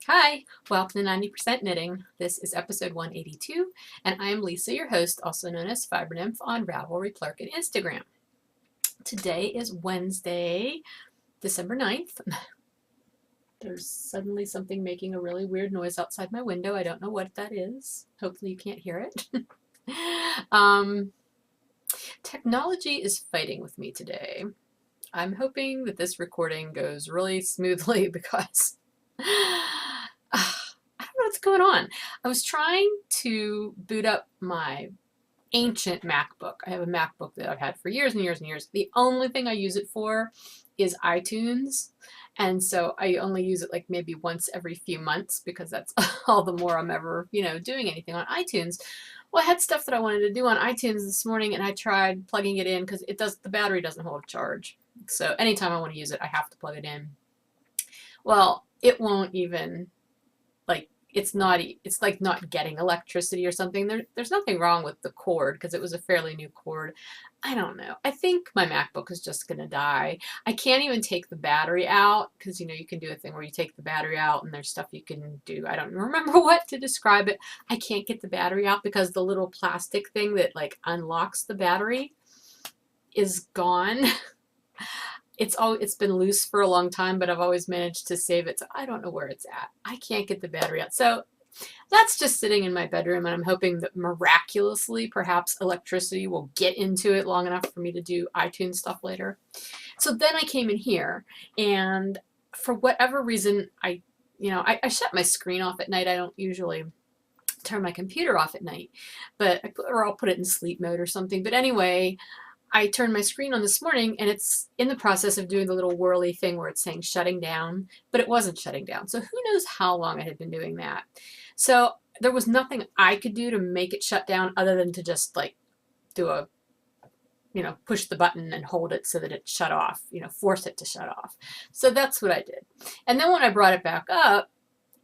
Hi, welcome to 90% Knitting. This is episode 182, and I am Lisa, your host, also known as Fiber Nymph on Ravelry, Plurk, and Instagram. Today is Wednesday, December 9th. There's suddenly something making a really weird noise outside my window. I don't know what that is. Hopefully you can't hear it. Technology is fighting with me today. I'm hoping that this recording goes really smoothly because I don't know what's going on. I was trying to boot up my ancient MacBook. I have a MacBook that I've had for years and years and years. The only thing I use it for is iTunes. And so I only use it like maybe once every few months because that's all the more I'm ever, doing anything on iTunes. Well, I had stuff that I wanted to do on iTunes this morning and I tried plugging it in because the battery doesn't hold a charge. So anytime I want to use it, I have to plug it in. Well, it won't even, it's like not getting electricity or something. There's nothing wrong with the cord because it was a fairly new cord. I don't know. I think my MacBook is just going to die. I can't even take the battery out because, you can do a thing where you take the battery out and there's stuff you can do. I don't remember what to describe it. I can't get the battery out because the little plastic thing that unlocks the battery is gone. It's been loose for a long time, but I've always managed to save it, so I don't know where it's at. I can't get the battery out. So that's just sitting in my bedroom, and I'm hoping that miraculously, perhaps electricity will get into it long enough for me to do iTunes stuff later. So then I came in here, and for whatever reason, I shut my screen off at night. I don't usually turn my computer off at night, or I'll put it in sleep mode or something. But anyway, I turned my screen on this morning and it's in the process of doing the little whirly thing where it's saying shutting down, but it wasn't shutting down. So who knows how long I had been doing that. So there was nothing I could do to make it shut down other than to just do a, push the button and hold it so that it shut off, force it to shut off. So that's what I did. And then when I brought it back up,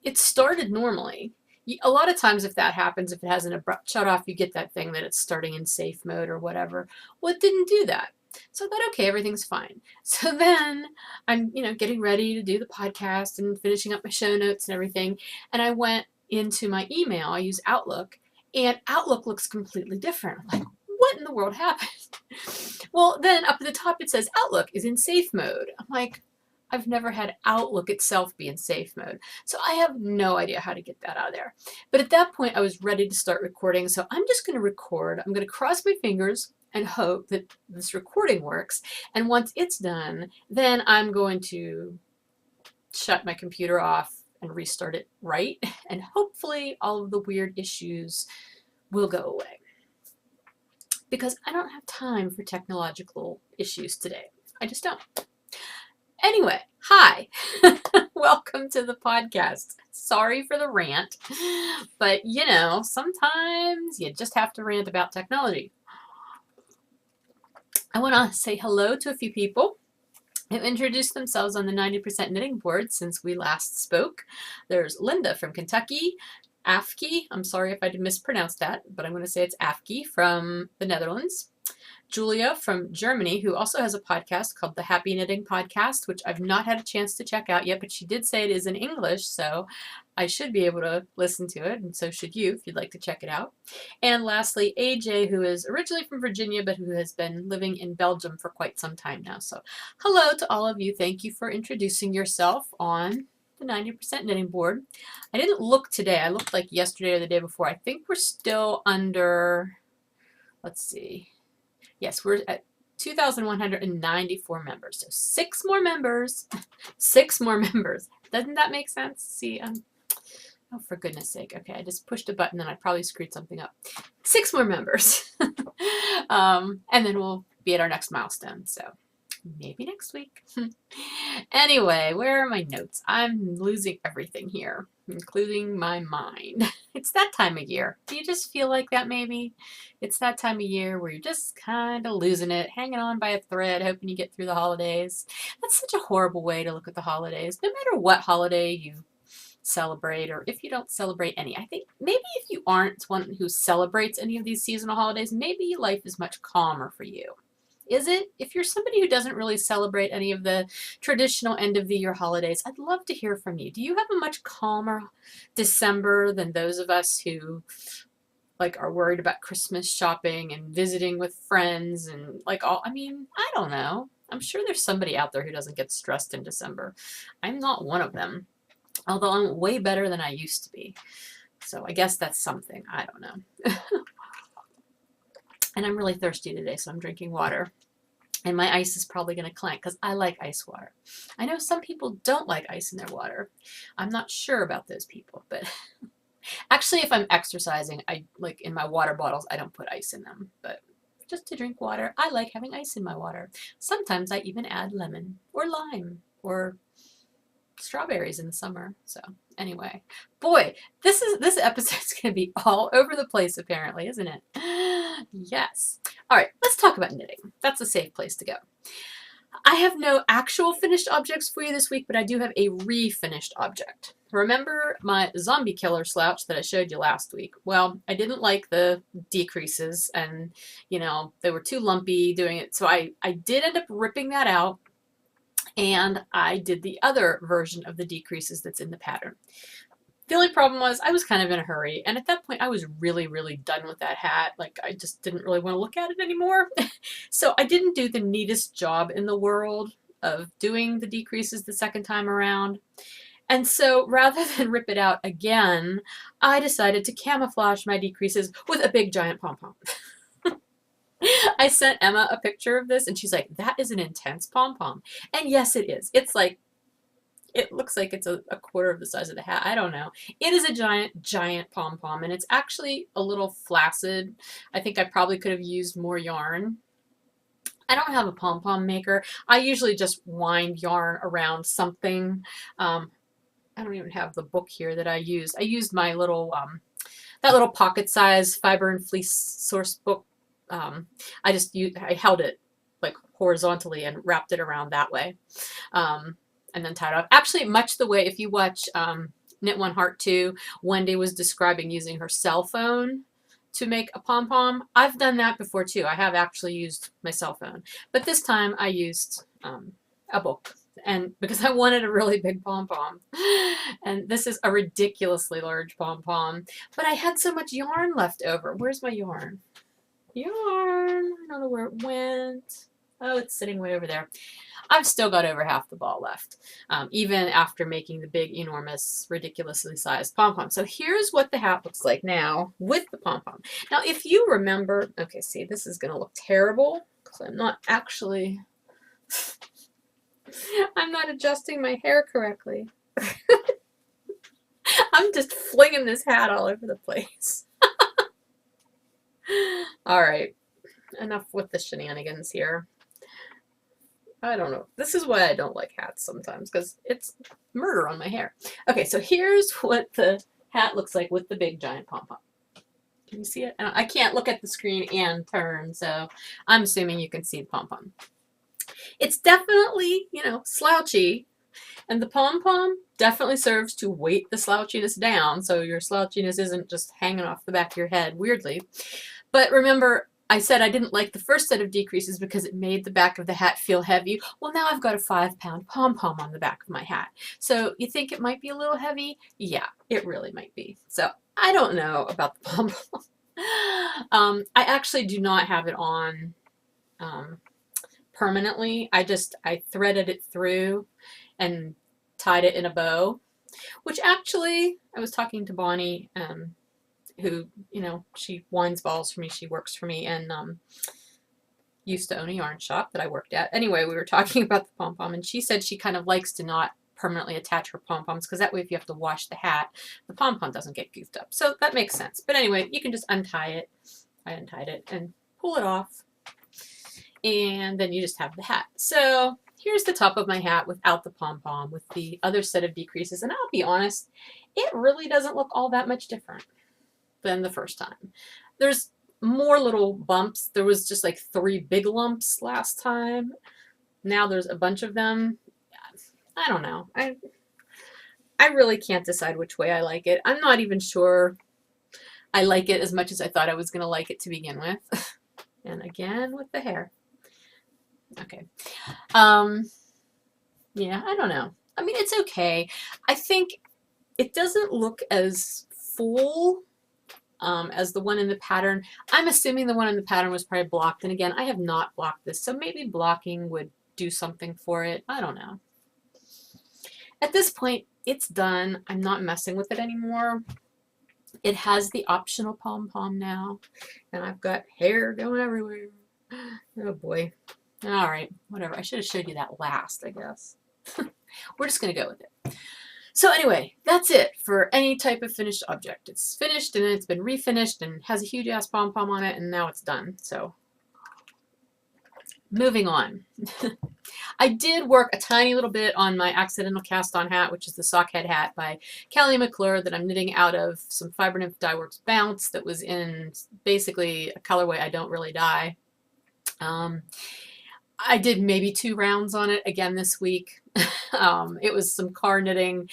it started normally. A lot of times if that happens, if it has an abrupt shut off, you get that thing that it's starting in safe mode or whatever. Well, it didn't do that. So I thought, okay, everything's fine. So then I'm, getting ready to do the podcast and finishing up my show notes and everything. And I went into my email. I use Outlook, and Outlook looks completely different. I'm like, what in the world happened? Well, then up at the top it says Outlook is in safe mode. I'm like, I've never had Outlook itself be in safe mode. So I have no idea how to get that out of there. But at that point, I was ready to start recording. So I'm just going to record. I'm going to cross my fingers and hope that this recording works. And once it's done, then I'm going to shut my computer off and restart it right. And hopefully all of the weird issues will go away. Because I don't have time for technological issues today. I just don't. Anyway, hi. Welcome to the podcast. Sorry for the rant, but sometimes you just have to rant about technology. I want to say hello to a few people who introduced themselves on the 90% Knitting board since we last spoke. There's Linda from Kentucky, Afki, I'm sorry if I mispronounced that, but I'm going to say it's Afki from the Netherlands. Julia from Germany, who also has a podcast called the Happy Knitting Podcast, which I've not had a chance to check out yet, but she did say it is in English, so I should be able to listen to it, and so should you if you'd like to check it out. And lastly, AJ, who is originally from Virginia, but who has been living in Belgium for quite some time now. So hello to all of you. Thank you for introducing yourself on the 90% Knitting board. I didn't look today. I looked like yesterday or the day before. I think we're still under, let's see. Yes, we're at 2,194 members. So 6 more members. 6 more members. Doesn't that make sense? See, oh, for goodness sake. Okay, I just pushed a button and I probably screwed something up. 6 more members. And then we'll be at our next milestone. So maybe next week. Anyway, where are my notes? I'm losing everything here, including my mind. It's that time of year. Do you just feel like that maybe? It's that time of year where you're just kind of losing it, hanging on by a thread, hoping you get through the holidays. That's such a horrible way to look at the holidays. No matter what holiday you celebrate, or if you don't celebrate any. I think maybe if you aren't one who celebrates any of these seasonal holidays, maybe life is much calmer for you. Is it? If you're somebody who doesn't really celebrate any of the traditional end of the year holidays, I'd love to hear from you. Do you have a much calmer December than those of us who like are worried about Christmas shopping and visiting with friends and like all, I mean, I don't know. I'm sure there's somebody out there who doesn't get stressed in December. I'm not one of them, although I'm way better than I used to be. So I guess that's something. I don't know. And I'm really thirsty today, so I'm drinking water. And my ice is probably going to clank because I like ice water. I know some people don't like ice in their water. I'm not sure about those people, but actually if I'm exercising, I like in my water bottles, I don't put ice in them. But just to drink water, I like having ice in my water. Sometimes I even add lemon or lime or strawberries in the summer. So anyway, boy, this episode's gonna be all over the place apparently, isn't it? Yes. All right, let's talk about knitting. That's a safe place to go. I have no actual finished objects for you this week, but I do have a refinished object. Remember my zombie killer slouch that I showed you last week? Well, I didn't like the decreases and, you know, they were too lumpy doing it. So I did end up ripping that out. And I did the other version of the decreases that's in the pattern. The only problem was I was kind of in a hurry. And at that point, I was really, really done with that hat. Like, I just didn't really want to look at it anymore. So I didn't do the neatest job in the world of doing the decreases the second time around. And so rather than rip it out again, I decided to camouflage my decreases with a big giant pom-pom. I sent Emma a picture of this and she's like, that is an intense pom-pom. And yes, it is. It's like, it looks like it's a quarter of the size of the hat. I don't know. It is a giant, giant pom-pom and it's actually a little flaccid. I think I probably could have used more yarn. I don't have a pom-pom maker. I usually just wind yarn around something. I don't even have the book here that I used. I used my little, that little pocket size fiber and fleece source book. I held it like horizontally and wrapped it around that way, and then tied it up. Actually, much the way if you watch Knit One Heart 2, Wendy was describing using her cell phone to make a pom-pom. I've done that before too. I have actually used my cell phone, but this time I used a book. And because I wanted a really big pom-pom. And this is a ridiculously large pom-pom, but I had so much yarn left over. Where's my yarn? Yarn. I don't know where it went. Oh, it's sitting way over there. I've still got over half the ball left, even after making the big, enormous, ridiculously sized pom-pom. So here's what the hat looks like now with the pom-pom. Now, if you remember, okay, see, this is going to look terrible because I'm not actually, I'm not adjusting my hair correctly. I'm just flinging this hat all over the place. All right, enough with the shenanigans here. I don't know. This is why I don't like hats sometimes, because it's murder on my hair. Okay, so here's what the hat looks like with the big giant pom-pom. Can you see it? I can't look at the screen and turn, so I'm assuming you can see the pom-pom. It's definitely, you know, slouchy, and the pom-pom definitely serves to weight the slouchiness down, so your slouchiness isn't just hanging off the back of your head weirdly. But remember, I said I didn't like the first set of decreases because it made the back of the hat feel heavy. Well, now I've got a 5-pound pom-pom on the back of my hat. So you think it might be a little heavy? Yeah, it really might be. So I don't know about the pom-pom. I actually do not have it on permanently. I threaded it through and tied it in a bow, which actually, I was talking to Bonnie, who, you know, she winds balls for me, she works for me, and used to own a yarn shop that I worked at. Anyway, we were talking about the pom-pom, and she said she kind of likes to not permanently attach her pom-poms, because that way if you have to wash the hat, the pom-pom doesn't get goofed up. So that makes sense. But anyway, you can just untie it. I untied it and pull it off, and then you just have the hat. So here's the top of my hat without the pom-pom, with the other set of decreases, and I'll be honest, it really doesn't look all that much different than the first time. There's more little bumps. There was just like 3 big lumps last time. Now there's a bunch of them. I don't know. I really can't decide which way I like it. I'm not even sure I like it as much as I thought I was going to like it to begin with. And again with the hair. Okay. Yeah, I don't know. I mean, it's okay. I think it doesn't look as full as the one in the pattern. I'm assuming the one in the pattern was probably blocked. And again, I have not blocked this, so maybe blocking would do something for it. I don't know. At this point, it's done. I'm not messing with it anymore. It has the optional pom-pom now, and I've got hair going everywhere. Oh boy. All right, whatever. I should have showed you that last, I guess. We're just going to go with it. So anyway, that's it for any type of finished object. It's finished and it's been refinished and has a huge ass pom-pom on it, and now it's done. So moving on. I did work a tiny little bit on my accidental cast-on hat, which is the sock head hat by Callie McClure that I'm knitting out of some Fiber Nymph Dye Works Bounce that was in basically a colorway I don't really dye. I did maybe 2 rounds on it again this week. It was some car knitting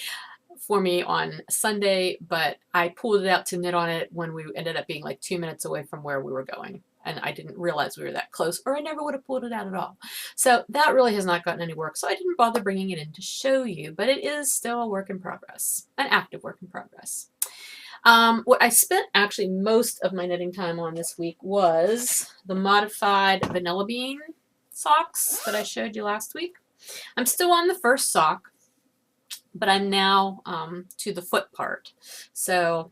for me on Sunday, but I pulled it out to knit on it when we ended up being like 2 minutes away from where we were going. And I didn't realize we were that close, or I never would have pulled it out at all. So that really has not gotten any work. So I didn't bother bringing it in to show you, but it is still a work in progress, an active work in progress. What I spent actually most of my knitting time on this week was the modified vanilla bean socks that I showed you last week. I'm still on the first sock, but I'm now to the foot part. So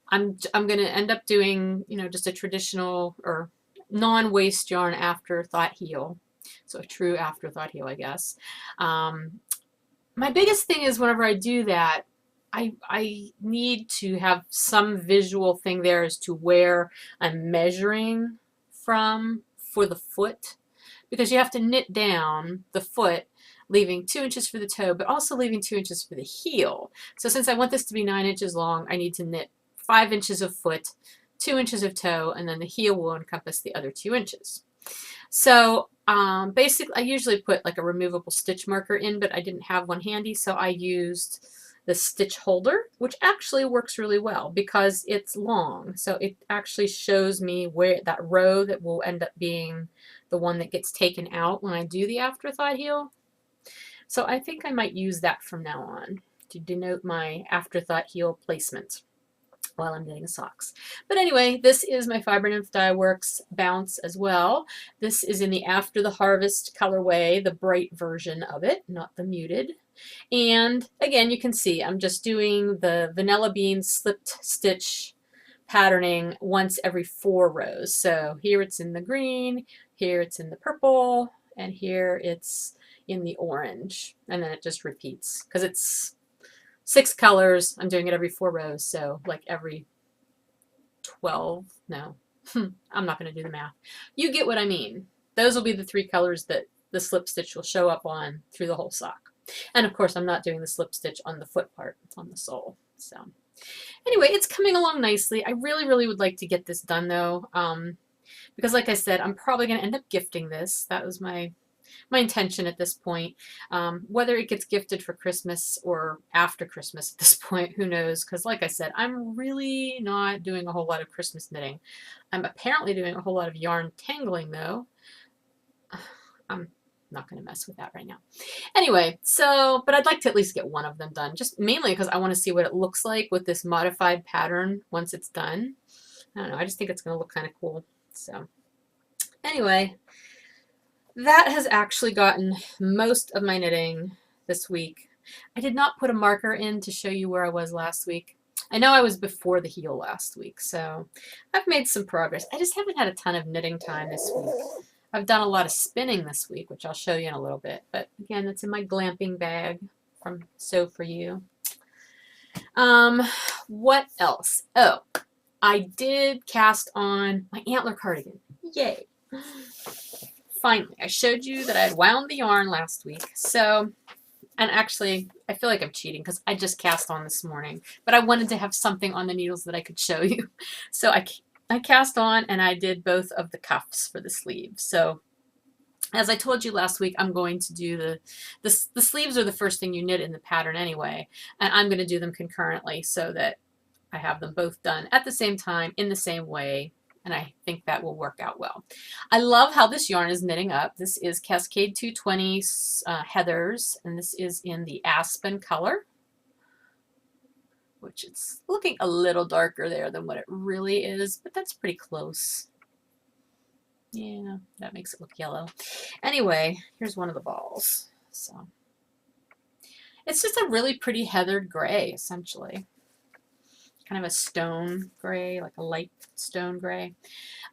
I'm going to end up doing, you know, just a traditional or non-waste yarn afterthought heel. So a true afterthought heel, I guess. My biggest thing is whenever I do that, I need to have some visual thing there as to where I'm measuring from for the foot, because you have to knit down the foot, leaving 2 inches for the toe, but also leaving 2 inches for the heel. So since I want this to be 9 inches long, I need to knit 5 inches of foot, 2 inches of toe, and then the heel will encompass the other 2 inches. So basically, I usually put like a removable stitch marker in, but I didn't have one handy, so I used the stitch holder, which actually works really well because it's long. So it actually shows me where that row that will end up being the one that gets taken out when I do the afterthought heel. So I think I might use that from now on to denote my afterthought heel placement while I'm knitting socks. But anyway, this is my Fiber Nymph Dye Works Bounce as well. This is in the After the Harvest colorway, the bright version of it, not the muted. And again, you can see I'm just doing the vanilla bean slipped stitch patterning once every 4 rows. So here it's in the green, here it's in the purple, and here it's in the orange. And then it just repeats because it's 6 colors. I'm doing it every 4 rows, so like every 12, no, I'm not going to do the math. You get what I mean. Those will be the 3 colors that the slip stitch will show up on through the whole sock. And of course, I'm not doing the slip stitch on the foot part, on the sole. So anyway, it's coming along nicely. I really, really would like to get this done though, because like I said, I'm probably going to end up gifting this. That was my intention at this point. Whether it gets gifted for Christmas or after Christmas at this point, who knows? Because like I said, I'm really not doing a whole lot of Christmas knitting. I'm apparently doing a whole lot of yarn tangling though. I'm not going to mess with that right now. Anyway, so, but I'd like to at least get one of them done, just mainly because I want to see what it looks like with this modified pattern once it's done. I don't know, I just think it's going to look kind of cool. So anyway, that has actually gotten most of my knitting this week. I did not put a marker in to show you where I was last week. I know I was before the heel last week, so I've made some progress. I just haven't had a ton of knitting time this week. I've done a lot of spinning this week, which I'll show you in a little bit. But again, it's in my glamping bag from Sew For You. What else? Oh, I did cast on my Antler cardigan. Yay! Finally, I showed you that I had wound the yarn last week. So, and actually, I feel like I'm cheating because I just cast on this morning. But I wanted to have something on the needles that I could show you. So I cast on and I did both of the cuffs for the sleeves. So as I told you last week, I'm going to do the sleeves are the first thing you knit in the pattern anyway, and I'm going to do them concurrently so that I have them both done at the same time in the same way and I think that will work out well. I love how this yarn is knitting up. This is Cascade 220 Heathers, and this is in the Aspen color, which it's looking a little darker there than what it really is, but that's pretty close. Yeah, that makes it look yellow. Anyway, here's one of the balls. So it's just a really pretty heathered gray, essentially. Kind of a stone gray, like a light stone gray.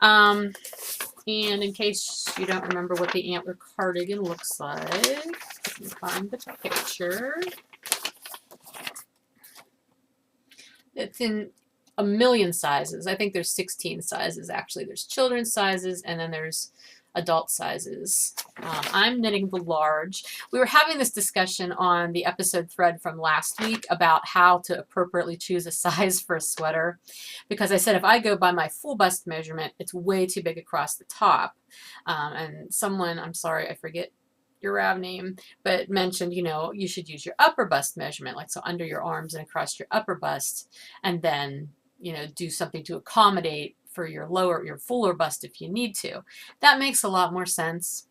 And in case you don't remember what the Antler cardigan looks like, let me find the picture. It's in a million sizes. I think there's 16 sizes actually. There's children's sizes and then there's adult sizes. I'm knitting the large. We were having this discussion on the episode thread from last week about how to appropriately choose a size for a sweater, because I said if I go by my full bust measurement, it's way too big across the top. And someone, I'm sorry, I forget your Rav name, but mentioned, you know, you should use your upper bust measurement, like so under your arms and across your upper bust, and then, you know, do something to accommodate for your lower, your fuller bust if you need to. That makes a lot more sense.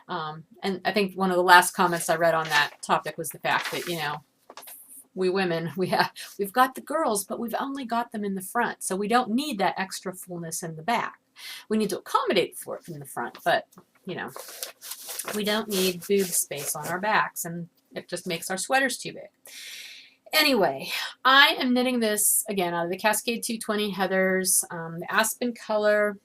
And I think one of the last comments I read on that topic was the fact that, you know, we women, we've got the girls, but we've only got them in the front, so we don't need that extra fullness in the back. We need to accommodate for it in the front, but you know, we don't need boob space on our backs, and it just makes our sweaters too big. Anyway, I am knitting this again out of the Cascade 220 Heathers, the Aspen color.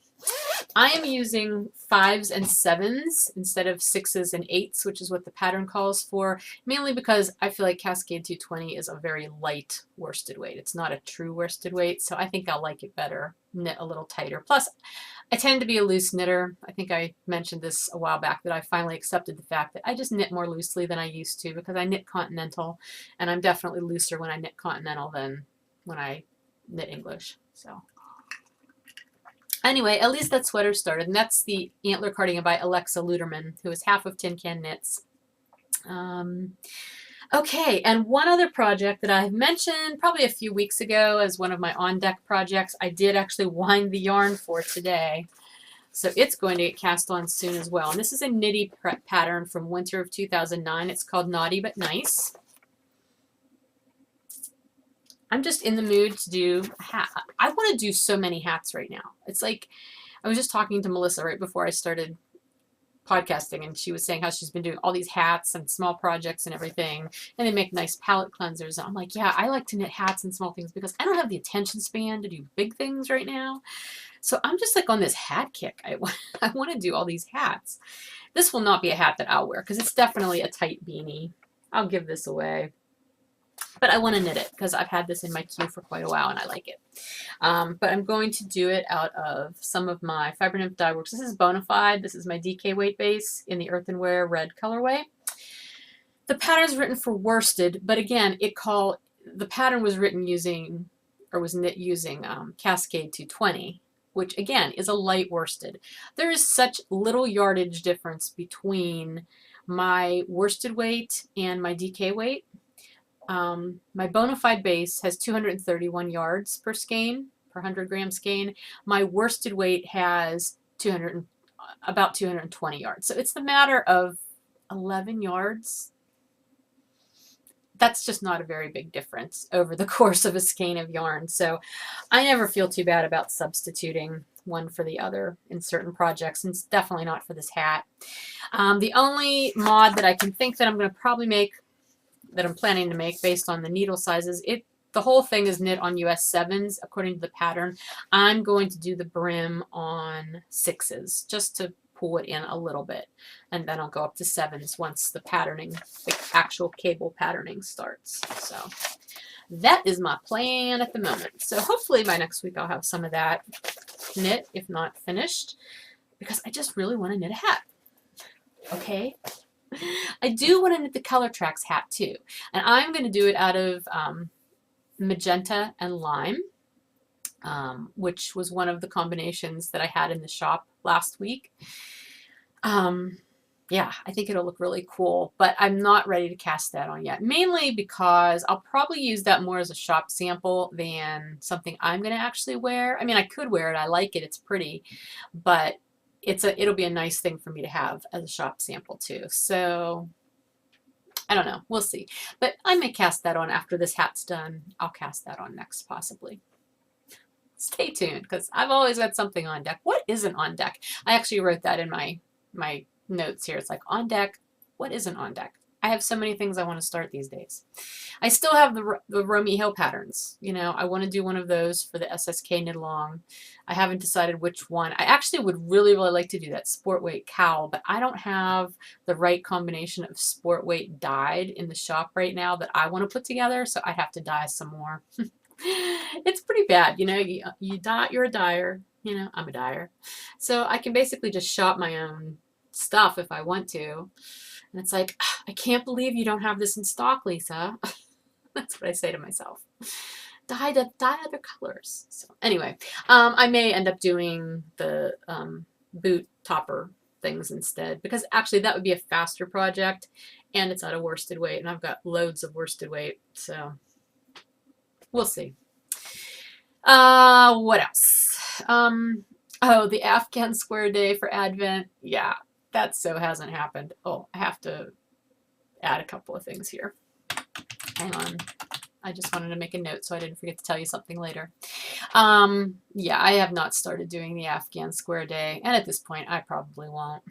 I am using 5s and 7s instead of 6s and 8s, which is what the pattern calls for, mainly because I feel like Cascade 220 is a very light worsted weight. It's not a true worsted weight, so I think I'll like it better, knit a little tighter. Plus, I tend to be a loose knitter. I think I mentioned this a while back, that I finally accepted the fact that I just knit more loosely than I used to because I knit continental, and I'm definitely looser when I knit continental than when I knit English. So anyway, at least that sweater started, and that's the Antler cardigan by Alexa Luderman, who is half of Tin Can Knits. Okay, and one other project that I mentioned probably a few weeks ago as one of my on-deck projects, I did actually wind the yarn for today. So it's going to get cast on soon as well. And this is a Knitty pattern from winter of 2009. It's called Naughty But Nice. I'm just in the mood to do a hat. I want to do so many hats right now. It's like, I was just talking to Melissa right before I started podcasting, and she was saying how she's been doing all these hats and small projects and everything, and they make nice palette cleansers. And I'm like, yeah, I like to knit hats and small things because I don't have the attention span to do big things right now. So I'm just like on this hat kick. I want to do all these hats. This will not be a hat that I'll wear because it's definitely a tight beanie. I'll give this away. But I want to knit it because I've had this in my queue for quite a while and I like it. But I'm going to do it out of some of my Fiber Nymph dye works. This is Bonafide. This is my DK weight base in the earthenware red colorway. The pattern is written for worsted, but again, the pattern was written using, or was knit using Cascade 220, which again is a light worsted. There is such little yardage difference between my worsted weight and my DK weight. My Bonafide base has 231 yards per skein, per 100 gram skein. My worsted weight has about 220 yards. So it's the matter of 11 yards. That's just not a very big difference over the course of a skein of yarn. So I never feel too bad about substituting one for the other in certain projects, and it's definitely not for this hat. The only mod that I can think that I'm going to probably make, that I'm planning to make based on the needle sizes, the whole thing is knit on US 7s according to the pattern. I'm going to do the brim on 6s just to pull it in a little bit, and then I'll go up to 7s once the patterning, the actual cable patterning starts. So that is my plan at the moment. So hopefully by next week I'll have some of that knit, if not finished, because I just really want to knit a hat. Okay? I do want to knit the Color Tracks hat too, and I'm going to do it out of magenta and lime, which was one of the combinations that I had in the shop last week. Yeah, I think it'll look really cool, but I'm not ready to cast that on yet. Mainly because I'll probably use that more as a shop sample than something I'm going to actually wear. I mean, I could wear it. I like it. It's pretty, but it'll be a nice thing for me to have as a shop sample too. So I don't know. We'll see. But I may cast that on after this hat's done. I'll cast that on next, possibly. Stay tuned, because I've always got something on deck. What isn't on deck? I actually wrote that in my notes here. It's like, on deck, what isn't on deck? I have so many things I want to start these days. I still have the Romy Hill patterns. You know, I want to do one of those for the SSK knit along. I haven't decided which one. I actually would really, really like to do that sport weight cowl, but I don't have the right combination of sport weight dyed in the shop right now that I want to put together, so I'd have to dye some more. It's pretty bad, you know. You dye, you're a dyer, you know. I'm a dyer, so I can basically just shop my own stuff if I want to. And it's like, I can't believe you don't have this in stock, Lisa. That's what I say to myself. Dye other colors. So anyway, I may end up doing the boot topper things instead, because actually that would be a faster project, and it's out of worsted weight, and I've got loads of worsted weight, so we'll see. What else? Oh, the Afghan square day for Advent. Yeah, that so hasn't happened. Oh, I have to add a couple of things here. Hang on. I just wanted to make a note so I didn't forget to tell you something later. Yeah, I have not started doing the Afghan square day, and at this point I probably won't.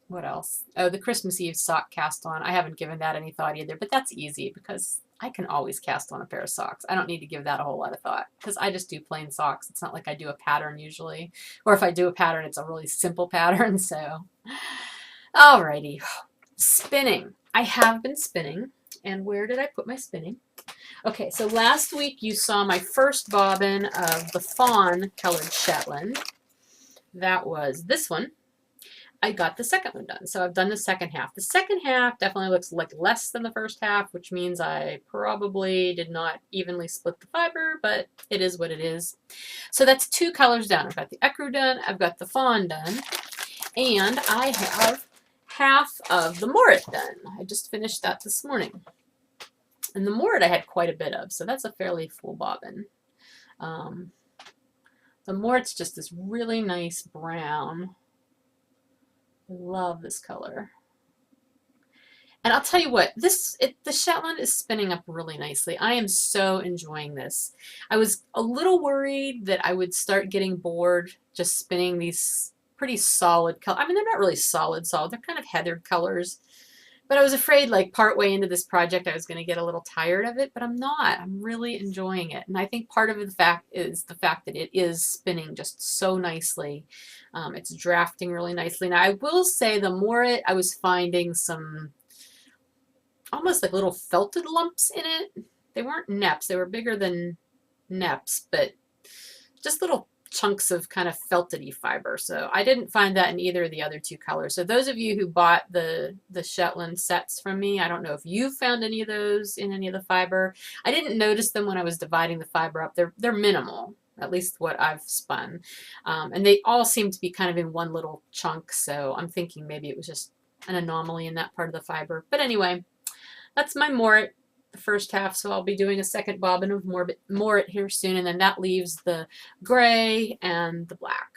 What else? Oh, the Christmas Eve sock cast on. I haven't given that any thought either, but that's easy because I can always cast on a pair of socks. I don't need to give that a whole lot of thought because I just do plain socks. It's not like I do a pattern usually, or if I do a pattern, it's a really simple pattern. So, alrighty, spinning. I have been spinning, and where did I put my spinning? Okay, so last week you saw my first bobbin of the fawn colored Shetland. That was this one. I got the second one done. So I've done the second half. The second half definitely looks like less than the first half, which means I probably did not evenly split the fiber, but it is what it is. So that's 2 colors done. I've got the ecru done, I've got the fawn done, and I have half of the morit done. I just finished that this morning. And the morit I had quite a bit of, so that's a fairly full bobbin. The morit's just this really nice brown. I love this color. And I'll tell you what, the Shetland is spinning up really nicely. I am so enjoying this. I was a little worried that I would start getting bored just spinning these pretty solid colors. I mean, they're not really solid. They're kind of heathered colors. But I was afraid like partway into this project I was going to get a little tired of it, but I'm not. I'm really enjoying it. And I think part of the fact is the fact that it is spinning just so nicely. It's drafting really nicely. Now I will say the more I was finding some almost like little felted lumps in it. They weren't neps. They were bigger than neps, but just little chunks of kind of felted-y fiber. So I didn't find that in either of the other 2 colors. So those of you who bought the Shetland sets from me, I don't know if you found any of those in any of the fiber. I didn't notice them when I was dividing the fiber up. They're minimal, at least what I've spun. And they all seem to be kind of in one little chunk. So I'm thinking maybe it was just an anomaly in that part of the fiber. But anyway, that's my morit. The first half, so I'll be doing a second bobbin of morit here soon, and then that leaves the gray and the black.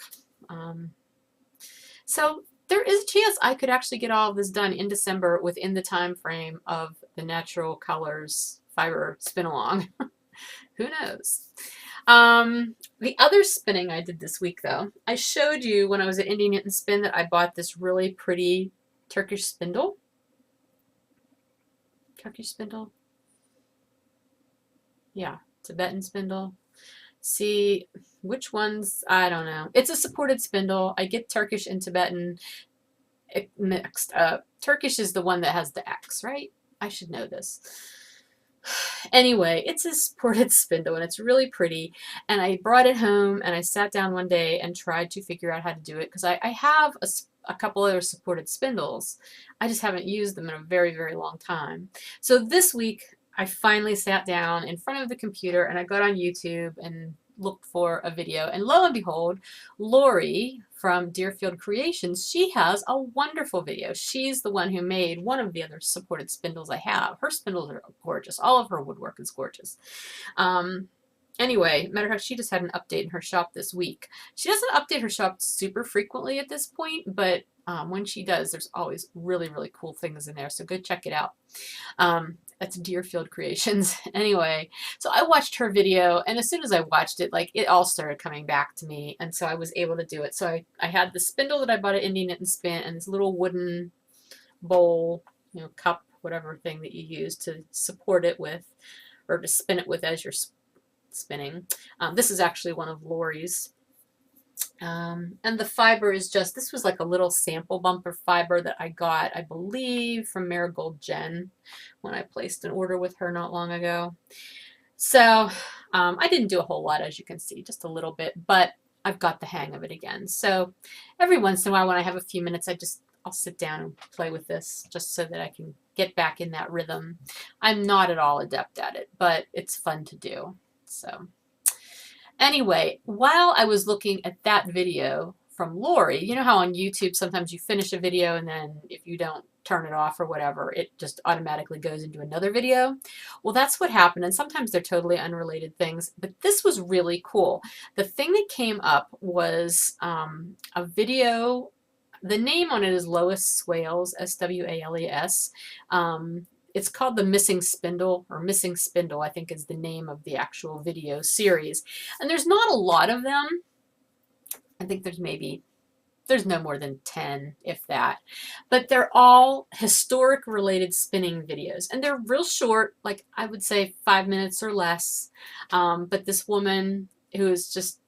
So there is a chance I could actually get all of this done in December within the time frame of the Natural Colors fiber spin along. Who knows? The other spinning I did this week, though, I showed you when I was at Indie Knit and Spin that I bought this really pretty Turkish spindle. Turkish spindle. Yeah, Tibetan spindle. See, which ones? I don't know. It's a supported spindle. I get Turkish and Tibetan mixed up. Turkish is the one that has the X, right? I should know this. Anyway, it's a supported spindle, and it's really pretty. And I brought it home, and I sat down one day and tried to figure out how to do it, because I have a couple other supported spindles. I just haven't used them in a very, very long time. So this week, I finally sat down in front of the computer and I got on YouTube and looked for a video, and lo and behold, Lori from Deerfield Creations, she has a wonderful video. She's the one who made one of the other supported spindles I have. Her spindles are gorgeous. All of her woodwork is gorgeous. Anyway, matter of fact, she just had an update in her shop this week. She doesn't update her shop super frequently at this point, but when she does, there's always really, really cool things in there. So go check it out. That's Deerfield Creations. Anyway, so I watched her video, and as soon as I watched it, like, it all started coming back to me, and so I was able to do it. So I had the spindle that I bought at Indie Knit and Spin, and this little wooden bowl, you know, cup, whatever thing that you use to support it with, or to spin it with as you're spinning. This is actually one of Lori's. And the fiber is just, this was like a little sample bumper fiber that I got, I believe, from Marigold Jen when I placed an order with her not long ago. So I didn't do a whole lot, as you can see, just a little bit, but I've got the hang of it again. So every once in a while when I have a few minutes, I'll sit down and play with this just so that I can get back in that rhythm. I'm not at all adept at it, but it's fun to do. So anyway, while I was looking at that video from Lori, you know how on YouTube sometimes you finish a video and then if you don't turn it off or whatever, it just automatically goes into another video? Well, that's what happened, and sometimes they're totally unrelated things, but this was really cool. The thing that came up was a video. The name on it is Lois Swales, S-W-A-L-E-S. It's called The Missing Spindle, or Missing Spindle, I think is the name of the actual video series. And there's not a lot of them. I think there's no more than 10, if that. But they're all historic related spinning videos. And they're real short, like I would say 5 minutes or less. But this woman who is just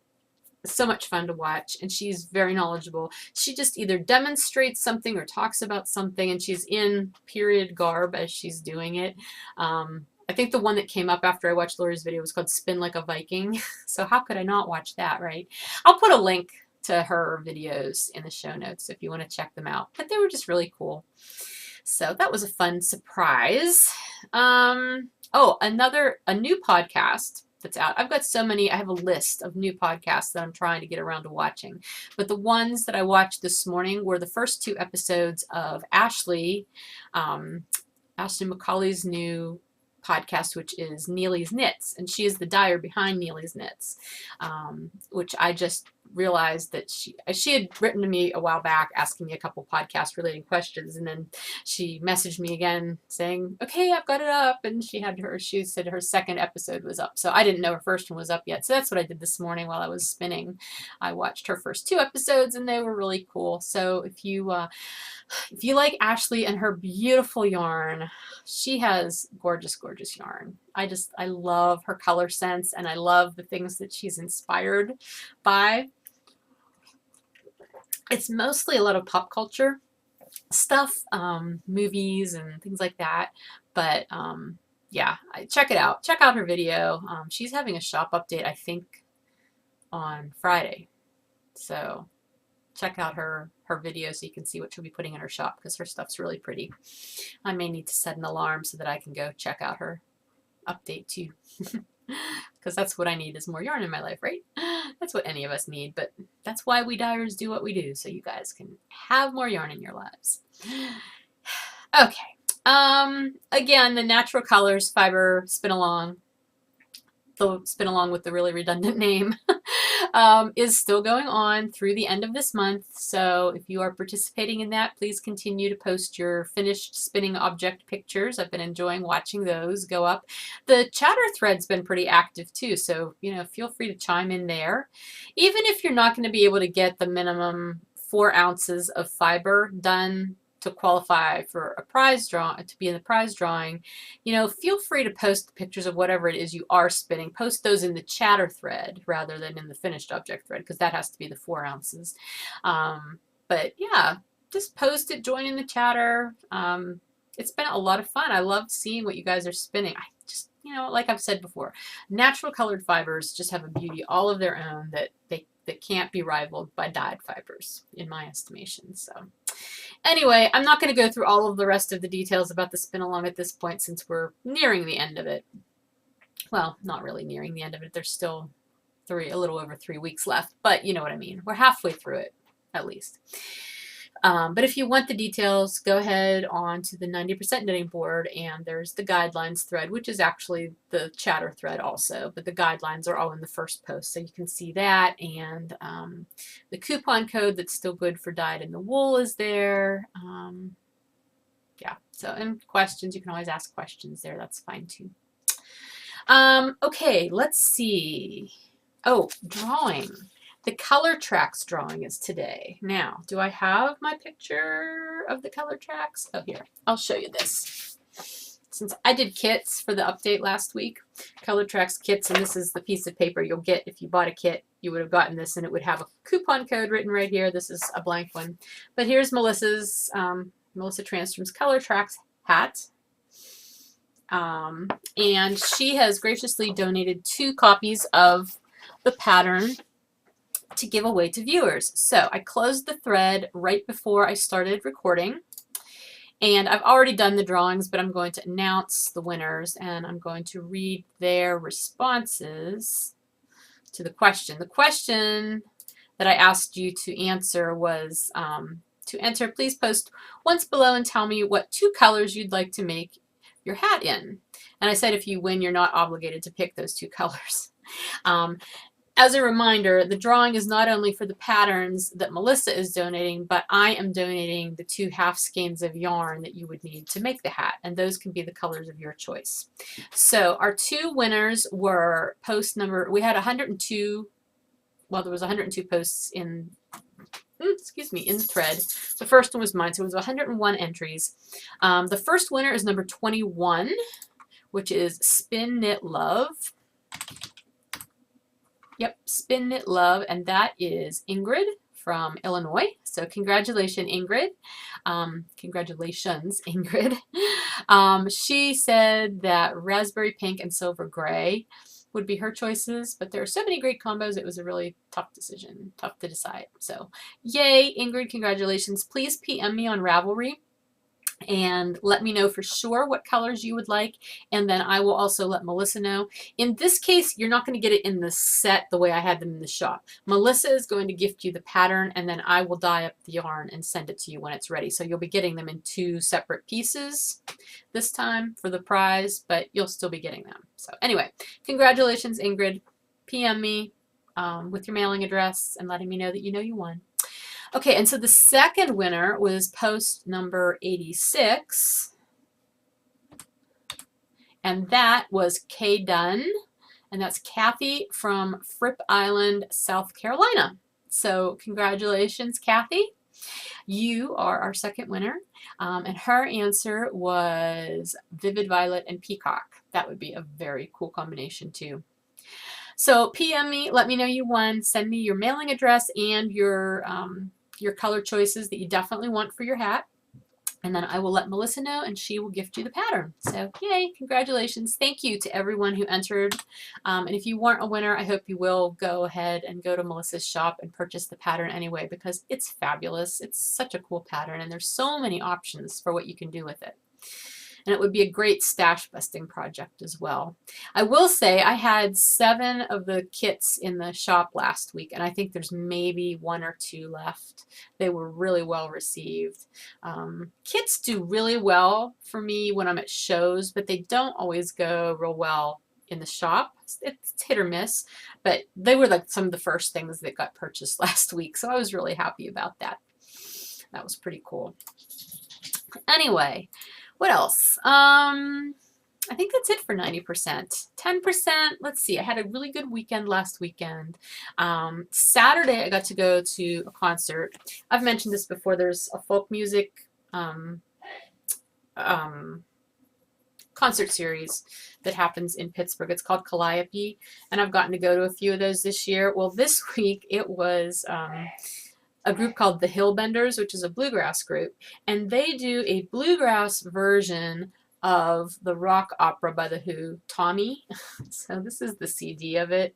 so much fun to watch, and she's very knowledgeable. She just either demonstrates something or talks about something, and she's in period garb as she's doing it. I think the one that came up after I watched Lori's video was called Spin Like a Viking. So how could I not watch that, right? I'll put a link to her videos in the show notes if you want to check them out. But they were just really cool. So that was a fun surprise. Oh, a new podcast that's out. I've got so many. I have a list of new podcasts that I'm trying to get around to watching. But the ones that I watched this morning were the first 2 episodes of Ashley McCauley's new podcast, which is Neely's Knits, and she is the dyer behind Neely's Knits, which I just realized that she had written to me a while back asking me a couple podcast related questions, and then she messaged me again saying, okay, I've got it up, and she said her second episode was up, so I didn't know her first one was up yet. So that's what I did this morning while I was spinning. I watched her first 2 episodes, and they were really cool. So if you like Ashley and her beautiful yarn, she has gorgeous, gorgeous yarn. I love her color sense, and I love the things that she's inspired by. It's mostly a lot of pop culture stuff, movies and things like that. But yeah, check it out. Check out her video. She's having a shop update, I think, on Friday. So check out her video so you can see what she'll be putting in her shop, because her stuff's really pretty. I may need to set an alarm so that I can go check out her update too. Because that's what I need, is more yarn in my life, right? That's what any of us need, but that's why we dyers do what we do, so you guys can have more yarn in your lives. Okay. Again, the Natural Colors Fiber Spin Along, the Spin Along with the really redundant name, is still going on through the end of this month. So if you are participating in that, please continue to post your finished spinning object pictures. I've been enjoying watching those go up. The chatter thread's been pretty active too, so feel free to chime in there. Even if you're not going to be able to get the minimum 4 ounces of fiber done to qualify for a prize draw, to be in the prize drawing, feel free to post pictures of whatever it is you are spinning. Post those in the chatter thread rather than in the finished object thread, because that has to be the 4 ounces. But yeah, just post it, join in the chatter. It's been a lot of fun. I love seeing what you guys are spinning. I just, like I've said before, natural colored fibers just have a beauty all of their own that can't be rivaled by dyed fibers, in my estimation. So anyway, I'm not going to go through all of the rest of the details about the spin along at this point, since we're nearing the end of it. Well, not really nearing the end of it. There's still a little over 3 weeks left, but you know what I mean. We're halfway through it, at least. But if you want the details, go ahead on to the 90% knitting board, and there's the guidelines thread, which is actually the chatter thread also, but the guidelines are all in the first post, so you can see that, and the coupon code that's still good for dyed in the wool is there. Yeah, so, and questions, you can always ask questions there, that's fine too. Okay, let's see. Oh, drawing. The color tracks drawing is today. Now, do I have my picture of the color tracks? Oh, here. I'll show you this. Since I did kits for the update last week, color tracks kits, and this is the piece of paper you'll get if you bought a kit. You would have gotten this, and it would have a coupon code written right here. This is a blank one. But here's Melissa's, Melissa Transtrom's color tracks hat. And she has graciously donated 2 copies of the pattern to give away to viewers. So I closed the thread right before I started recording, and I've already done the drawings, but I'm going to announce the winners, and I'm going to read their responses to the question. The question that I asked you to answer was, to enter, please post once below and tell me what 2 colors you'd like to make your hat in. And I said if you win, you're not obligated to pick those 2 colors. As a reminder, the drawing is not only for the patterns that Melissa is donating, but I am donating the 2 half skeins of yarn that you would need to make the hat, and those can be the colors of your choice. So our 2 winners were post number, we had 102, well, there was 102 posts in, excuse me, in the thread. The first one was mine, so it was 101 entries. The first winner is number 21, which is Spin Knit Love. Yep, Spin Knit Love, and that is Ingrid from Illinois. So congratulations, Ingrid. Congratulations, Ingrid. She said that raspberry pink and silver gray would be her choices, but there are so many great combos, it was a really tough decision, tough to decide. So yay, Ingrid, congratulations. Please PM me on Ravelry and let me know for sure what colors you would like, and then I will also let Melissa know. In this case, you're not going to get it in the set the way I had them in the shop. Melissa is going to gift you the pattern, and then I will dye up the yarn and send it to you when it's ready. So you'll be getting them in 2 separate pieces this time for the prize, but you'll still be getting them. So anyway, congratulations, Ingrid. PM me with your mailing address and letting me know that you know you won. Okay, and so the second winner was post number 86, and that was Kay Dunn, and that's Kathy from Fripp Island, South Carolina. So congratulations, Kathy. You are our second winner, and her answer was Vivid Violet and Peacock. That would be a very cool combination too. So PM me, let me know you won, send me your mailing address and your color choices that you definitely want for your hat, and then I will let Melissa know and she will gift you the pattern. So yay, congratulations. Thank you to everyone who entered, and if you weren't a winner, I hope you will go ahead and go to Melissa's shop and purchase the pattern anyway, because it's fabulous. It's such a cool pattern, and there's so many options for what you can do with it. And it would be a great stash busting project as well. I will say I had 7 of the kits in the shop last week, and I think there's maybe 1 or 2 left. They were really well received. Kits do really well for me when I'm at shows, but they don't always go real well in the shop. It's hit or miss, but they were like some of the first things that got purchased last week, so I was really happy about that. That was pretty cool. Anyway, what else? I think that's it for 90%. 10%, let's see, I had a really good weekend last weekend. Saturday I got to go to a concert. I've mentioned this before. There's a folk music concert series that happens in Pittsburgh. It's called Calliope, and I've gotten to go to a few of those this year. Well, this week it was a group called the Hillbenders, which is a bluegrass group, and they do a bluegrass version of the rock opera by The Who, Tommy. So this is the CD of it,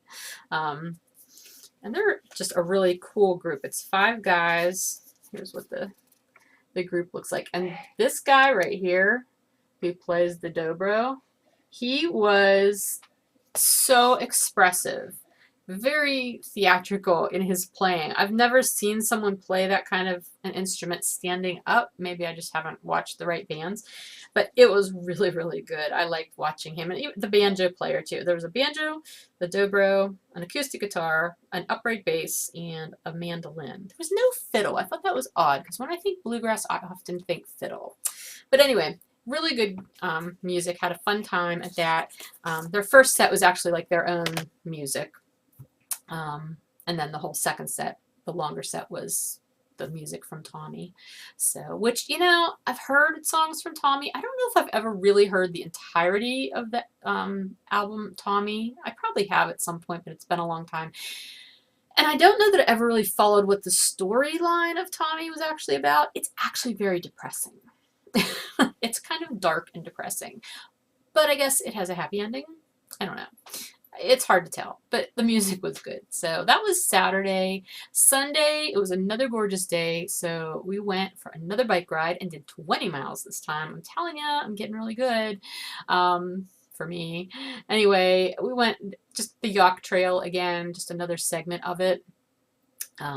and they're just a really cool group. It's 5 guys. Here's what the group looks like, and this guy right here who plays the dobro, he was so expressive very theatrical in his playing. I've never seen someone play that kind of an instrument standing up. Maybe I just haven't watched the right bands, but it was really, really good. I liked watching him, and even the banjo player too. There was a banjo, the dobro, an acoustic guitar, an upright bass, and a mandolin. There was no fiddle. I thought that was odd because when I think bluegrass, I often think fiddle. But anyway, really good music. Had a fun time at that. Their first set was actually like their own music. And then the whole second set, the longer set, was the music from Tommy. So, which, you know, I've heard songs from Tommy. I don't know if I've ever really heard the entirety of the album Tommy. I probably have at some point, but it's been a long time. And I don't know that I ever really followed what the storyline of Tommy was actually about. It's actually very depressing. It's kind of dark and depressing. But I guess it has a happy ending. I don't know. It's hard to tell, but the music was good. So that was Saturday. Sunday, it was another gorgeous day, so we went for another bike ride and did 20 miles this time. I'm telling you, I'm getting really good for me. Anyway, we went just the Yacht Trail again, just another segment of it,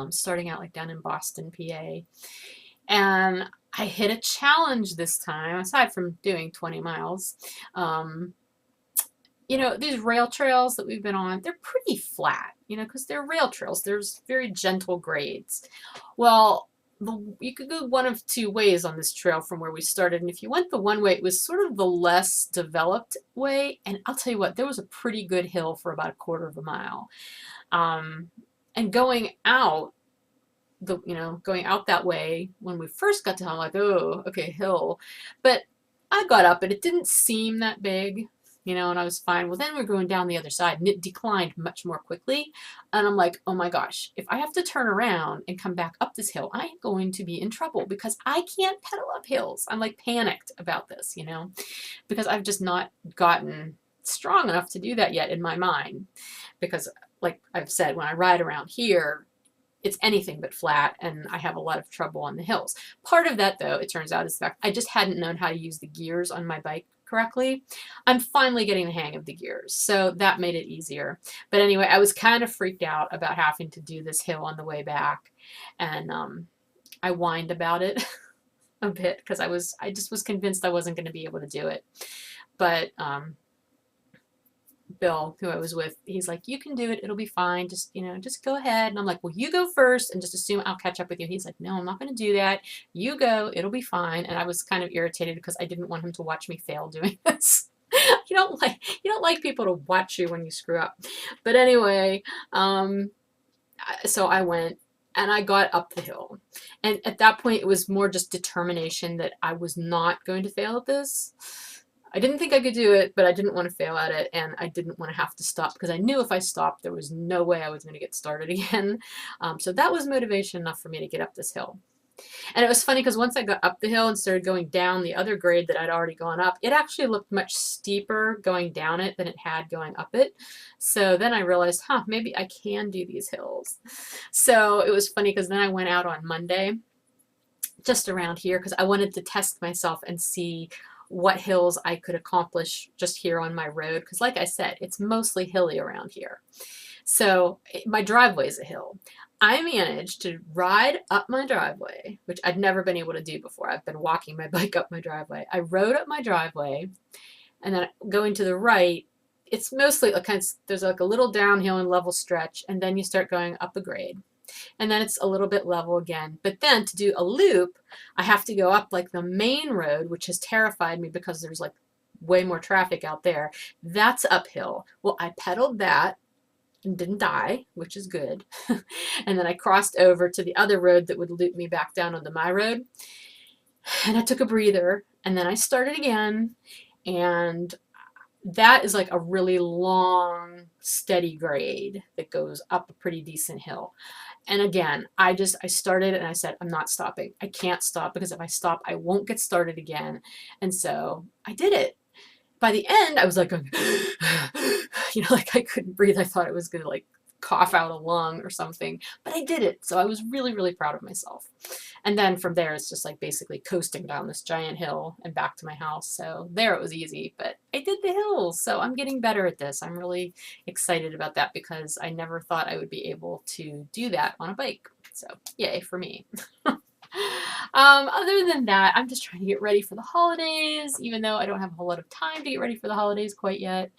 starting out like down in Boston, PA. And I hit a challenge this time, aside from doing 20 miles. You know, these rail trails that we've been on, they're pretty flat, you know, because they're rail trails. There's very gentle grades. Well, you could go one of two ways on this trail from where we started. And if you went the one way, it was sort of the less developed way. And I'll tell you what, there was a pretty good hill for about a quarter of a mile. And going out, going out that way, when we first got to hell, I'm like, oh, okay, hill. But I got up and it didn't seem that big. You know, and I was fine. Well, then we're going down the other side, and it declined much more quickly. And I'm like, oh my gosh, if I have to turn around and come back up this hill, I'm going to be in trouble because I can't pedal up hills. I'm like panicked about this, you know, because I've just not gotten strong enough to do that yet in my mind. Because, like I've said, when I ride around here, it's anything but flat, and I have a lot of trouble on the hills. Part of that, though, it turns out, is the fact I just hadn't known how to use the gears on my bike correctly. I'm finally getting the hang of the gears, so that made it easier. But anyway, I was kind of freaked out about having to do this hill on the way back, and I whined about it a bit because I just was convinced I wasn't going to be able to do it. But Bill, who I was with, he's like, you can do it. It'll be fine. Just, just go ahead. And I'm like, well, you go first and just assume I'll catch up with you. He's like, no, I'm not going to do that. You go. It'll be fine. And I was kind of irritated because I didn't want him to watch me fail doing this. You don't like people to watch you when you screw up. But anyway, so I went and I got up the hill. And at that point, it was more just determination that I was not going to fail at this. I didn't think I could do it, but I didn't want to fail at it, and I didn't want to have to stop because I knew if I stopped, there was no way I was going to get started again. So that was motivation enough for me to get up this hill. And it was funny because once I got up the hill and started going down the other grade that I'd already gone up, it actually looked much steeper going down it than it had going up it. So then I realized, maybe I can do these hills. So it was funny because then I went out on Monday, just around here, because I wanted to test myself and see what hills I could accomplish just here on my road. Because like I said, it's mostly hilly around here. So my driveway is a hill. I managed to ride up my driveway, which I'd never been able to do before. I've been walking my bike up my driveway. I rode up my driveway, and then going to the right, it's mostly there's like a little downhill and level stretch, and then you start going up a grade. And then it's a little bit level again. But then to do a loop, I have to go up like the main road, which has terrified me because there's like way more traffic out there. That's uphill. Well, I pedaled that and didn't die, which is good. And then I crossed over to the other road that would loop me back down onto my road. And I took a breather, and then I started again. And that is like a really long, steady grade that goes up a pretty decent hill. And again, I started and I said, I'm not stopping. I can't stop because if I stop, I won't get started again. And so I did it. By the end, I was like, like I couldn't breathe. I thought it was going to like cough out a lung or something, but I did it. So I was really, really proud of myself. And then from there, it's just like basically coasting down this giant hill and back to my house. So there it was easy, but I did the hills. So I'm getting better at this. I'm really excited about that because I never thought I would be able to do that on a bike. So yay for me. Other than that, I'm just trying to get ready for the holidays, even though I don't have a whole lot of time to get ready for the holidays quite yet.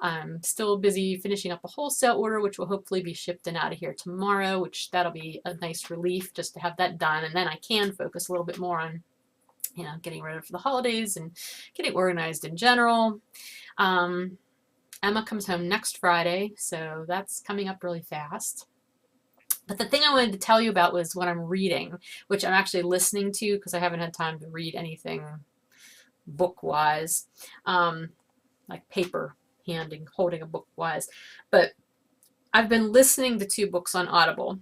I'm still busy finishing up a wholesale order, which will hopefully be shipped and out of here tomorrow, which that'll be a nice relief just to have that done. And then I can focus a little bit more on, getting ready for the holidays and getting organized in general. Emma comes home next Friday, so that's coming up really fast. But the thing I wanted to tell you about was what I'm reading, which I'm actually listening to because I haven't had time to read anything book-wise, like paper handing, holding a book-wise. But I've been listening to 2 books on Audible.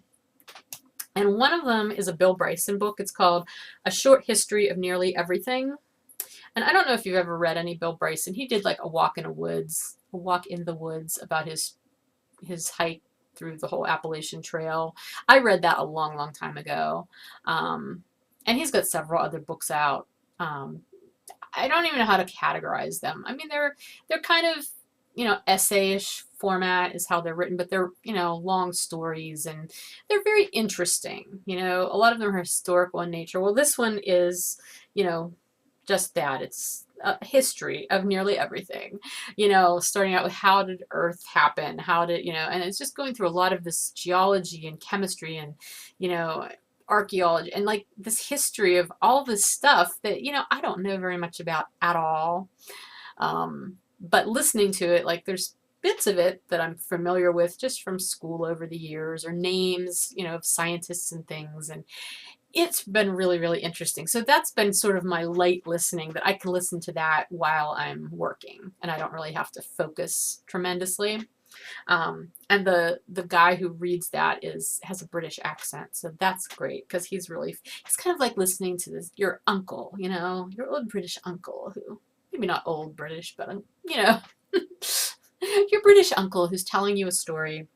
And one of them is a Bill Bryson book. It's called A Short History of Nearly Everything. And I don't know if you've ever read any Bill Bryson. He did like a walk in the woods about his hike through the whole Appalachian Trail. I read that a long, long time ago. And he's got several other books out. I don't even know how to categorize them. I mean, they're kind of, essay-ish format is how they're written, but they're, long stories and they're very interesting. A lot of them are historical in nature. Well, this one is, just that. It's a history of nearly everything, starting out with how did Earth happen? How did, and it's just going through a lot of this geology and chemistry and, archaeology and like this history of all this stuff that, I don't know very much about at all. But listening to it, like there's bits of it that I'm familiar with just from school over the years or names, of scientists and things. And it's been really, really interesting. So that's been sort of my light listening, that I can listen to that while I'm working and I don't really have to focus tremendously. And the guy who reads that has a British accent, so that's great because he's kind of like listening to your uncle, your old British uncle who maybe not old British, but your British uncle who's telling you a story.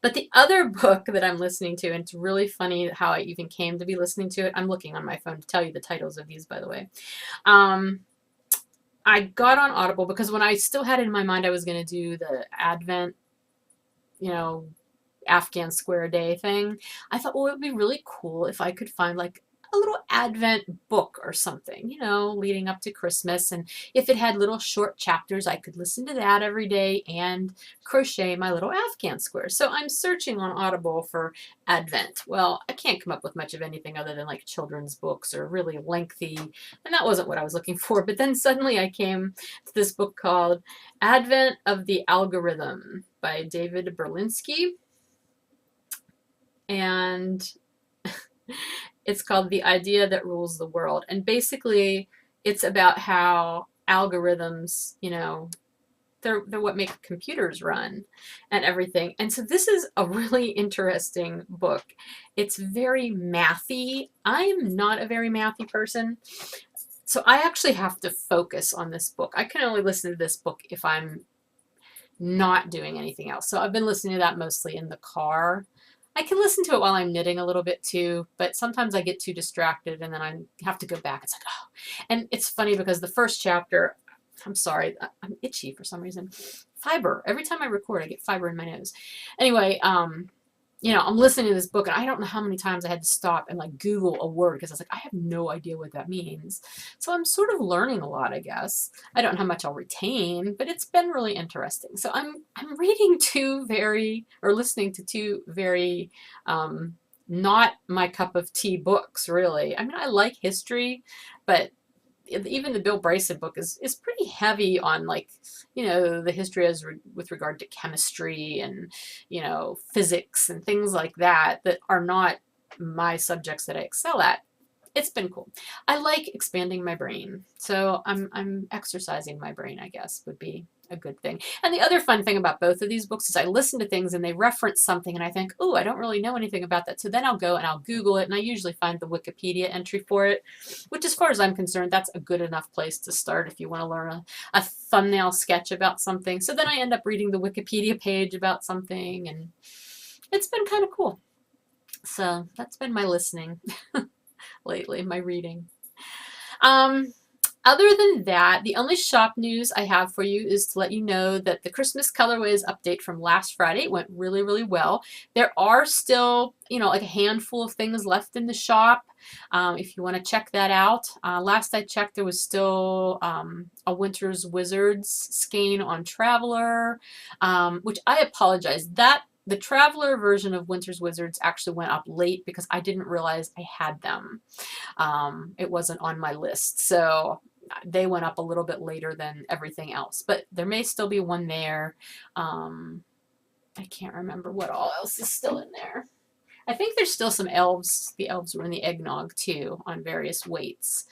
But the other book that I'm listening to, and it's really funny how I even came to be listening to it. I'm looking on my phone to tell you the titles of these, by the way. I got on Audible because when I still had it in my mind I was going to do the Advent, Afghan Square Day thing, I thought, well, it would be really cool if I could find like a little Advent book or something, leading up to Christmas. And if it had little short chapters, I could listen to that every day and crochet my little Afghan squares. So I'm searching on Audible for Advent. Well, I can't come up with much of anything other than like children's books or really lengthy. And that wasn't what I was looking for. But then suddenly I came to this book called Advent of the Algorithm by David Berlinski. And it's called The Idea That Rules the World. And basically, it's about how algorithms, they're what make computers run and everything. And so this is a really interesting book. It's very mathy. I am not a very mathy person. So I actually have to focus on this book. I can only listen to this book if I'm not doing anything else. So I've been listening to that mostly in the car. I can listen to it while I'm knitting a little bit too, but sometimes I get too distracted and then I have to go back. It's like, oh. And it's funny because the first chapter, I'm sorry, I'm itchy for some reason. Fiber. Every time I record, I get fiber in my nose. Anyway, I'm listening to this book and I don't know how many times I had to stop and like Google a word because I was like, I have no idea what that means. So I'm sort of learning a lot, I guess. I don't know how much I'll retain, but it's been really interesting. So I'm listening to 2 very not my cup of tea books, really. I mean, I like history, but even the Bill Bryson book is pretty heavy on like, the history with regard to chemistry and, physics and things like that are not my subjects that I excel at. It's been cool. I like expanding my brain. So I'm exercising my brain, I guess, would be a good thing. And the other fun thing about both of these books is I listen to things and they reference something and I think, oh, I don't really know anything about that. So then I'll go and I'll Google it and I usually find the Wikipedia entry for it, which as far as I'm concerned, that's a good enough place to start if you want to learn a thumbnail sketch about something. So then I end up reading the Wikipedia page about something and it's been kind of cool. So that's been my listening lately, my reading. Other than that, the only shop news I have for you is to let you know that the Christmas colorways update from last Friday went really, really well. There are still, like a handful of things left in the shop. If you want to check that out. Last I checked, there was still a Winter's Wizards skein on Traveler, which I apologize. The Traveler version of Winter's Wizards actually went up late because I didn't realize I had them. It wasn't on my list, so they went up a little bit later than everything else. But there may still be one there. I can't remember what all else is still in there. I think there's still some elves. The elves were in the eggnog too on various weights.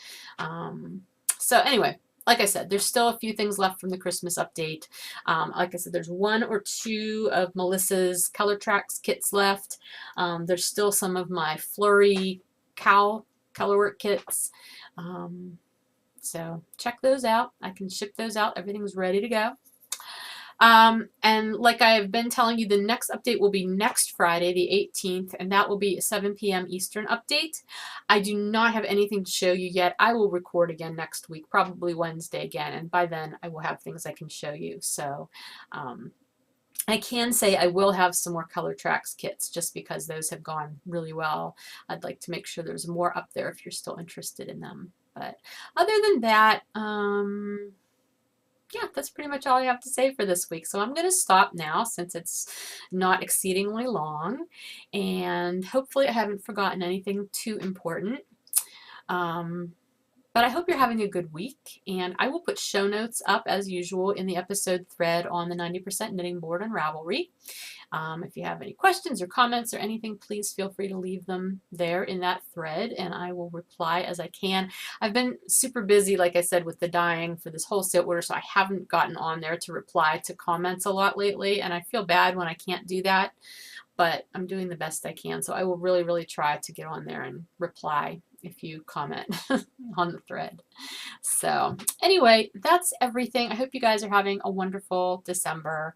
So anyway, like I said, there's still a few things left from the Christmas update. Like I said, there's 1 or 2 of Melissa's Color Tracks kits left. There's still some of my Flurry cowl colorwork kits. So check those out. I can ship those out. Everything's ready to go. And like I've been telling you, the next update will be next Friday, the 18th, and that will be a 7 p.m. Eastern update. I do not have anything to show you yet. I will record again next week, probably Wednesday again, and by then I will have things I can show you. So I can say I will have some more Color Tracks kits just because those have gone really well. I'd like to make sure there's more up there if you're still interested in them. But other than that, yeah, that's pretty much all I have to say for this week. So I'm going to stop now since it's not exceedingly long. And hopefully I haven't forgotten anything too important. But I hope you're having a good week. And I will put show notes up as usual in the episode thread on the 90% Knitting Board on Ravelry. If you have any questions or comments or anything, please feel free to leave them there in that thread and I will reply as I can. I've been super busy, like I said, with the dyeing for this wholesale order, so I haven't gotten on there to reply to comments a lot lately, and I feel bad when I can't do that, but I'm doing the best I can, so I will really, really try to get on there and reply if you comment on the thread. So anyway, that's everything. I hope you guys are having a wonderful December.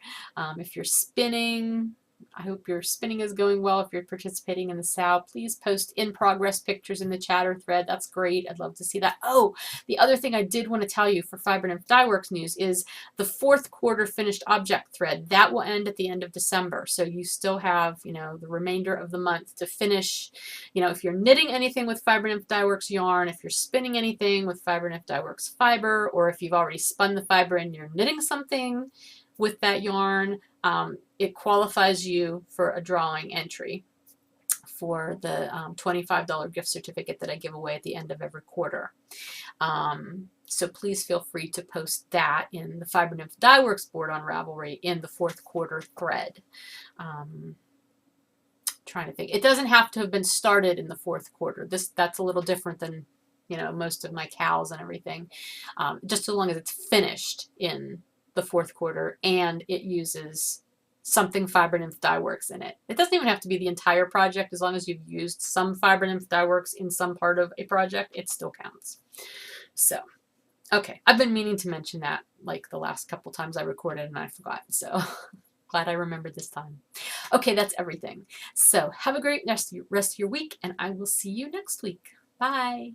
If you're spinning, I hope your spinning is going well. If you're participating in the SAO, please post in progress pictures in the chatter thread. That's great. I'd love to see that. Oh, the other thing I did want to tell you for Fiber Nymph Dye Works news is the 4th quarter finished object thread. That will end at the end of December. So you still have, the remainder of the month to finish. If you're knitting anything with Fiber Nymph Dye Works yarn, if you're spinning anything with Fiber Nymph Dye Works fiber, or if you've already spun the fiber and you're knitting something with that yarn, it qualifies you for a drawing entry for the $25 gift certificate that I give away at the end of every quarter. So please feel free to post that in the Fiber Nymph Dye Works board on Ravelry in the 4th quarter thread. Trying to think. It doesn't have to have been started in the 4th quarter. That's a little different than most of my cows and everything. Just as long as it's finished in the 4th quarter and it uses something Fiber Nymph Dye Works in it. It doesn't even have to be the entire project. As long as you've used some Fiber Nymph Dye Works in some part of a project, it still counts. So, okay. I've been meaning to mention that like the last couple times I recorded and I forgot. So glad I remembered this time. Okay, that's everything. So have a great rest of your week and I will see you next week. Bye.